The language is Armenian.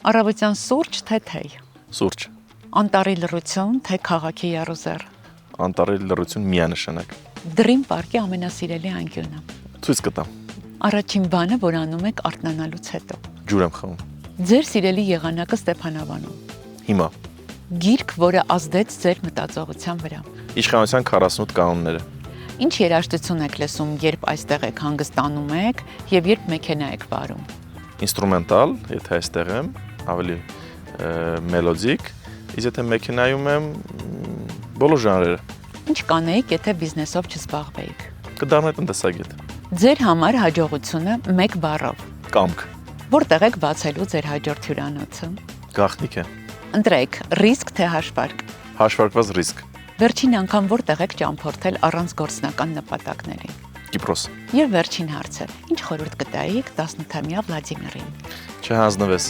Առավոտյան սուրճ թե թեյ։ Սուրճ, Անտարի լռություն թե քաղաքի եռուզեռ։ անտարի լռություն միանշանակ։ Դրիմ պարկի ամենասիրելի անկյունը։ Ցույց կտամ։ Առաջին բանը, որ անում եք արթնանալուց հետո։ Ջուր եմ խմում։ Ձեր սիրելի եղանակը Ստեփանավանում։ Հիմա Գիրք, որը ազդեց ձեր մտածողության վրա։ իշխանության 48 կանոնները։ Ինչ երաժշտություն եք լսում, երբ այստեղ եք հանգստանում եք եւ երբ մեքենա եք վարում։ Ինստրումենտալ, եթե այստեղ եմ, ավելի մելոդիկ, իսկ եթե մեքենայում եմ, բոլոր ժանրերը։ Ինչ կանեիք, եթե բիզնեսով չզբաղվեիք։ Կդառնայի տնտեսագետ։ Ձեր համար հաջողությունը մեկ բառով։ Կամք, Որտեղ եք բացելու ձեր հաջորդ հյուրանոցը։ գաղտնիք է, Ընտրեք ռիսկ թե հաշվարկ։ հաշվարկված ռիսկ, Վերջին անգամ որտեղ եք ճամփորդել առանց գործնական նպատակների։ Կիպրոս, Եվ վերջին հարցը. Ինչ խորհուրդ կտայիք 18-ամյա Վլադիմիրին։ չհանձնվես։